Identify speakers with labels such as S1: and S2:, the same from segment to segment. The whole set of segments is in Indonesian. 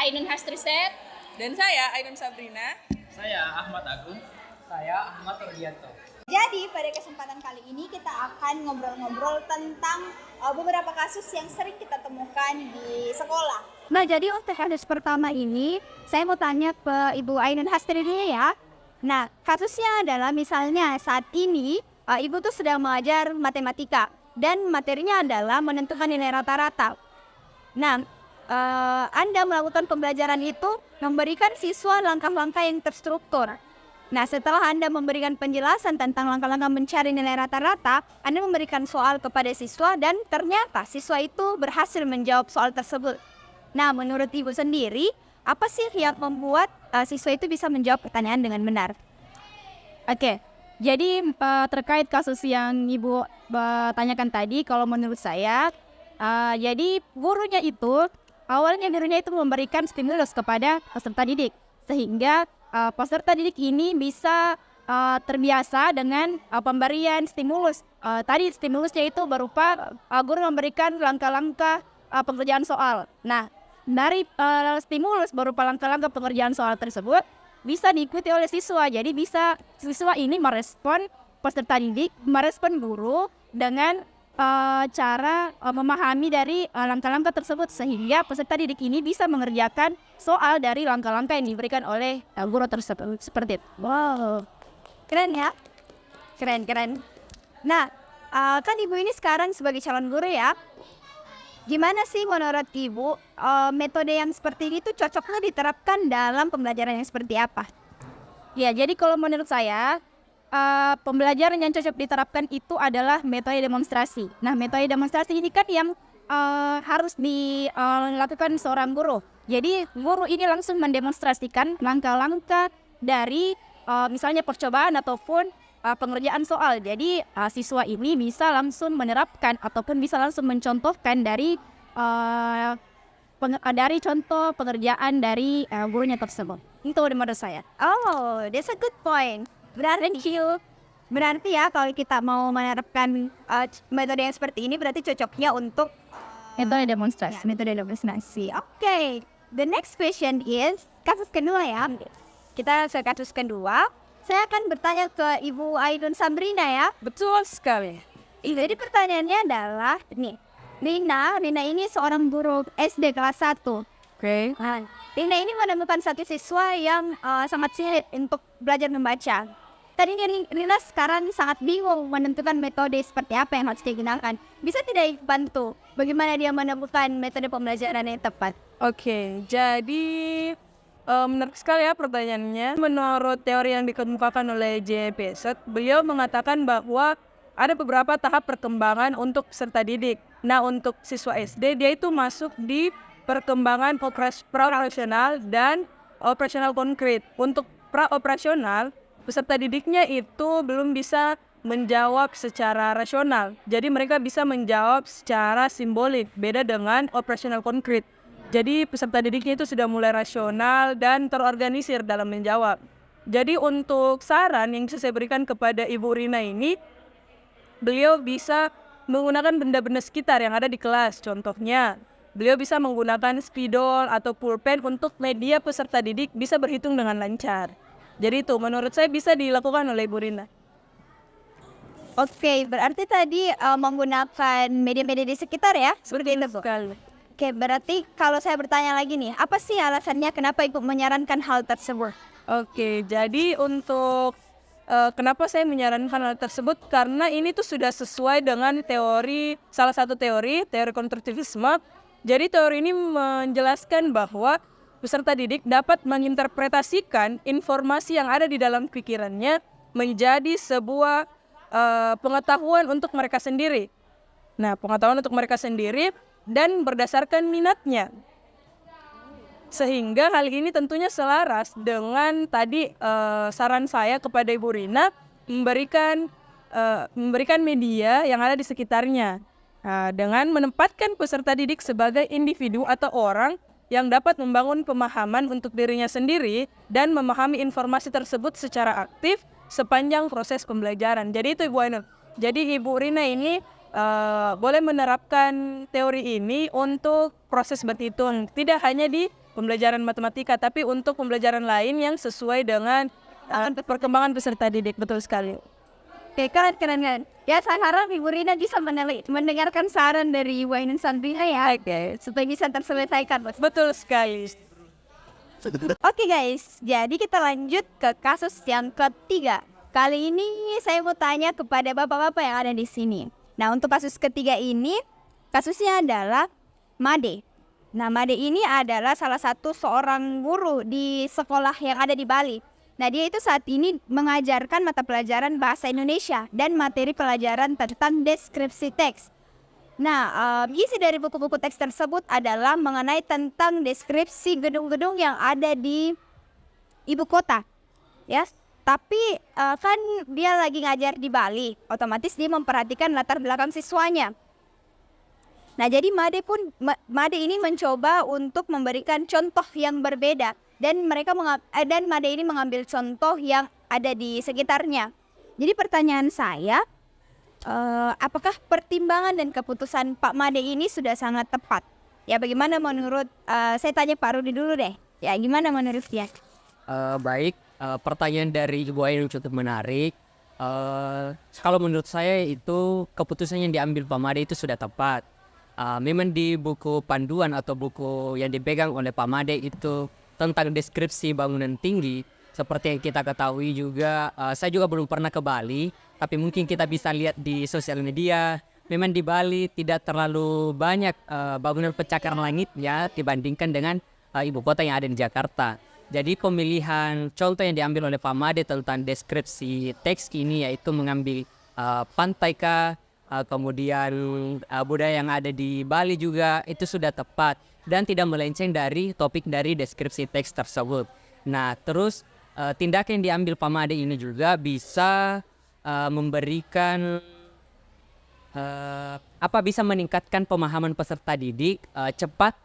S1: Ainun Hastriset.
S2: Dan saya Ainun Sabrina.
S3: Saya Ahmad Agung.
S4: Saya Ahmad Rudianto.
S5: Jadi pada kesempatan kali ini kita akan ngobrol-ngobrol tentang beberapa kasus yang sering kita temukan di sekolah. Nah, jadi untuk kasus pertama ini saya mau tanya ke Ibu Ainun Hastriset ya. Nah, kasusnya adalah misalnya saat ini Ibu tuh sedang mengajar matematika dan materinya adalah menentukan nilai rata-rata. Nah, Anda melakukan pembelajaran itu memberikan siswa langkah-langkah yang terstruktur. Nah, setelah Anda memberikan penjelasan tentang langkah-langkah mencari nilai rata-rata, Anda memberikan soal kepada siswa dan ternyata siswa itu berhasil menjawab soal tersebut. Nah, menurut Ibu sendiri, apa sih yang membuat siswa itu bisa menjawab pertanyaan dengan benar?
S6: Oke, jadi terkait kasus yang Ibu tanyakan tadi, kalau menurut saya, jadi gurunya itu, awalnya gurunya itu memberikan stimulus kepada peserta didik, sehingga peserta didik ini bisa terbiasa dengan pemberian stimulus. Tadi stimulusnya itu berupa guru memberikan langkah-langkah pengerjaan soal. Nah, dari stimulus berupa langkah-langkah pengerjaan soal tersebut bisa diikuti oleh siswa. Jadi bisa siswa ini merespon peserta didik, merespon guru dengan cara memahami dari langkah-langkah tersebut, sehingga peserta didik ini bisa mengerjakan soal dari langkah-langkah yang diberikan oleh guru tersebut. Seperti itu.
S5: Wow, keren ya? Keren. Nah, kan Ibu ini sekarang sebagai calon guru ya. Gimana sih menurut Ibu metode yang seperti ini tuh cocoknya diterapkan dalam pembelajaran yang seperti apa?
S6: Ya, jadi kalau menurut saya, pembelajaran yang cocok diterapkan itu adalah metode demonstrasi. Nah, metode demonstrasi ini kan yang harus dilakukan seorang guru. Jadi, guru ini langsung mendemonstrasikan langkah-langkah dari misalnya percobaan ataupun pengerjaan soal. Jadi, siswa ini bisa langsung menerapkan ataupun bisa langsung mencontohkan dari contoh pengerjaan dari gurunya tersebut. Itu menurut saya.
S5: Oh, that's a good point. Berarti ya kalau kita mau menerapkan metode yang seperti ini berarti cocoknya untuk
S6: Metode demonstrasi.
S5: metode demonstrasi. Oke, the next question is kasus kedua ya. Kita ke kasus kedua. Saya akan bertanya ke Ibu Ainun Sabrina ya.
S2: Betul sekali.
S5: Jadi pertanyaannya adalah nih, Rina ini seorang guru SD kelas 1.
S2: Oke.
S5: Nah, Rina ini menemukan satu siswa yang sangat sulit untuk belajar membaca. Tadinya Rina sekarang sangat bingung menentukan metode seperti apa yang harus digunakan. Bisa tidak bantu bagaimana dia menemukan metode pembelajaran yang tepat?
S2: Oke, jadi menarik sekali ya pertanyaannya. Menurut teori yang dikemukakan oleh J. Peset, beliau mengatakan bahwa ada beberapa tahap perkembangan untuk peserta didik. Nah, untuk siswa SD, dia itu masuk di perkembangan pra-operasional dan operasional konkret. Untuk pra-operasional, peserta didiknya itu belum bisa menjawab secara rasional. Jadi mereka bisa menjawab secara simbolik, beda dengan operasional konkret. Jadi peserta didiknya itu sudah mulai rasional dan terorganisir dalam menjawab. Jadi untuk saran yang bisa saya berikan kepada Ibu Rina ini, beliau bisa menggunakan benda-benda sekitar yang ada di kelas. Contohnya, beliau bisa menggunakan spidol atau pulpen untuk media peserta didik bisa berhitung dengan lancar. Jadi itu menurut saya bisa dilakukan oleh Ibu Rina.
S5: Oke, berarti tadi menggunakan media-media di sekitar ya? Seperti itu, Bu.
S2: Sekali.
S5: Oke, berarti kalau saya bertanya lagi nih, apa sih alasannya kenapa Ibu menyarankan hal tersebut?
S2: Oke, jadi untuk kenapa saya menyarankan hal tersebut, karena ini tuh sudah sesuai dengan teori, salah satu teori konstruktivisme. Jadi teori ini menjelaskan bahwa peserta didik dapat menginterpretasikan informasi yang ada di dalam pikirannya menjadi sebuah pengetahuan untuk mereka sendiri. Nah, pengetahuan untuk mereka sendiri dan berdasarkan minatnya. Sehingga hal ini tentunya selaras dengan tadi saran saya kepada Ibu Rina memberikan media yang ada di sekitarnya dengan menempatkan peserta didik sebagai individu atau orang yang dapat membangun pemahaman untuk dirinya sendiri dan memahami informasi tersebut secara aktif sepanjang proses pembelajaran. Jadi itu Ibu Ainun. Jadi Ibu Rina ini boleh menerapkan teori ini untuk proses berhitung, tidak hanya di pembelajaran matematika, tapi untuk pembelajaran lain yang sesuai dengan perkembangan peserta didik. Betul sekali.
S6: Oke, keren. Ya, saya harap Ibu Rina bisa mendengarkan saran dari Ibu Ainun Sandrina ya. Oke, supaya bisa terselesaikan.
S2: Betul sekali.
S6: Oke guys, jadi kita lanjut ke kasus yang ketiga. Kali ini saya mau tanya kepada bapak-bapak yang ada di sini. Nah, untuk kasus ketiga ini, kasusnya adalah Made. Nah, Made ini adalah salah satu seorang guru di sekolah yang ada di Bali. Nah, dia itu saat ini mengajarkan mata pelajaran bahasa Indonesia dan materi pelajaran tentang deskripsi teks. Nah, isi dari buku-buku teks tersebut adalah mengenai tentang deskripsi gedung-gedung yang ada di ibu kota. Ya, tapi kan dia lagi ngajar di Bali, otomatis dia memperhatikan latar belakang siswanya. Nah, jadi Made ini mencoba untuk memberikan contoh yang berbeda dan Made ini mengambil contoh yang ada di sekitarnya. Jadi pertanyaan saya, apakah pertimbangan dan keputusan Pak Made ini sudah sangat tepat? Ya, bagaimana menurut saya tanya Pak Rudi dulu deh. Ya, gimana menurut dia?
S4: Baik, pertanyaan dari Ibu Ainun cukup menarik. Kalau menurut saya itu keputusan yang diambil Pak Made itu sudah tepat. Memang di buku panduan atau buku yang dipegang oleh Pak Made itu tentang deskripsi bangunan tinggi, seperti yang kita ketahui juga, saya juga belum pernah ke Bali, tapi mungkin kita bisa lihat di sosial media, memang di Bali tidak terlalu banyak bangunan pencakar langit ya dibandingkan dengan ibu kota yang ada di Jakarta. Jadi pemilihan contoh yang diambil oleh Pak Made tentang deskripsi teks ini yaitu mengambil pantai kah, kemudian budaya yang ada di Bali juga itu sudah tepat dan tidak melenceng dari topik dari deskripsi teks tersebut. Nah, terus tindakan yang diambil Pak Made ini juga bisa memberikan bisa meningkatkan pemahaman peserta didik, cepat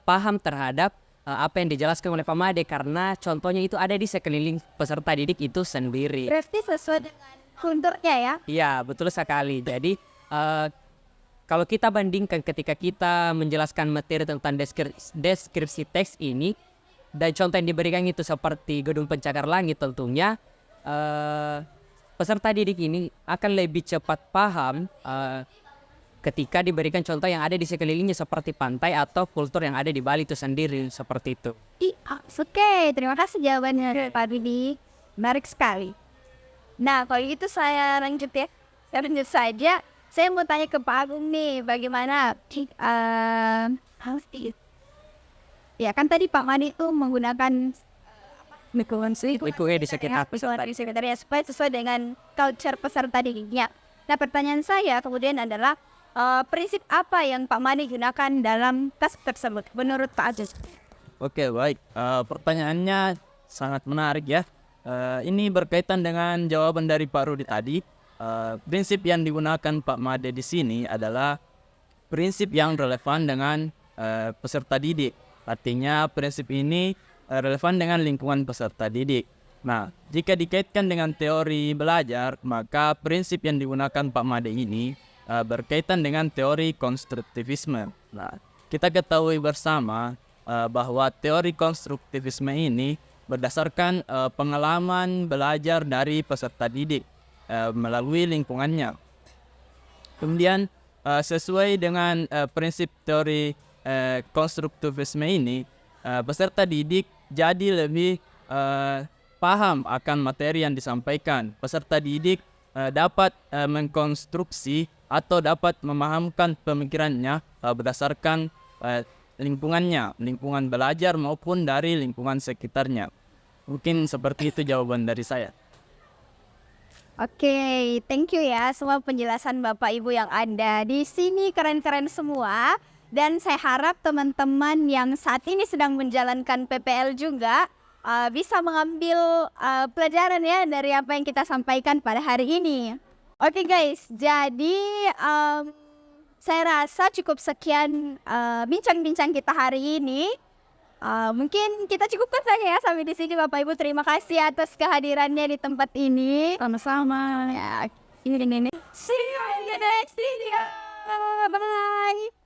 S4: paham terhadap apa yang dijelaskan oleh Pak Made karena contohnya itu ada di sekeliling peserta didik itu sendiri.
S6: Berarti sesuai dengan kulturnya ya?
S4: Iya, betul sekali. Jadi kalau kita bandingkan ketika kita menjelaskan materi tentang deskripsi teks ini dan contoh yang diberikan itu seperti gedung pencakar langit, tentunya peserta didik ini akan lebih cepat paham ketika diberikan contoh yang ada di sekelilingnya seperti pantai atau kultur yang ada di Bali itu sendiri, seperti itu.
S6: Oke, terima kasih jawabannya Pak Rudi. Menarik sekali. Nah, kalau gitu saya lanjut ya. Saya lanjut saja. Saya mau tanya ke Pak Agung nih, bagaimana? Ya kan tadi Pak Made itu menggunakan
S2: Lingkungan
S4: di sekitar
S6: ya, supaya sesuai dengan culture peserta didiknya. Nah, pertanyaan saya kemudian adalah prinsip apa yang Pak Made gunakan dalam kasus tersebut menurut Pak Agus?
S1: Oke, baik. Pertanyaannya sangat menarik ya. Ini berkaitan dengan jawaban dari Pak Rudi tadi. Prinsip yang digunakan Pak Made di sini adalah prinsip yang relevan dengan peserta didik. Artinya prinsip ini relevan dengan lingkungan peserta didik. Nah, jika dikaitkan dengan teori belajar, maka prinsip yang digunakan Pak Made ini berkaitan dengan teori konstruktivisme. Nah, kita ketahui bersama bahwa teori konstruktivisme ini berdasarkan pengalaman belajar dari peserta didik melalui lingkungannya. Kemudian sesuai dengan prinsip teori konstruktivisme ini, peserta didik jadi lebih paham akan materi yang disampaikan. Peserta didik dapat mengkonstruksi atau dapat memahamkan pemikirannya berdasarkan lingkungannya, lingkungan belajar maupun dari lingkungan sekitarnya. Mungkin seperti itu jawaban dari saya.
S6: Oke, thank you ya semua penjelasan Bapak Ibu yang ada di sini, keren-keren semua. Dan saya harap teman-teman yang saat ini sedang menjalankan PPL juga bisa mengambil pelajaran ya dari apa yang kita sampaikan pada hari ini. Oke guys, jadi saya rasa cukup sekian bincang-bincang kita hari ini. Mungkin kita cukupkan saja ya sampai di sini Bapak Ibu. Terima kasih atas kehadirannya di tempat ini.
S2: Sama-sama.
S6: Ya, ini. See you in the next video. Bye.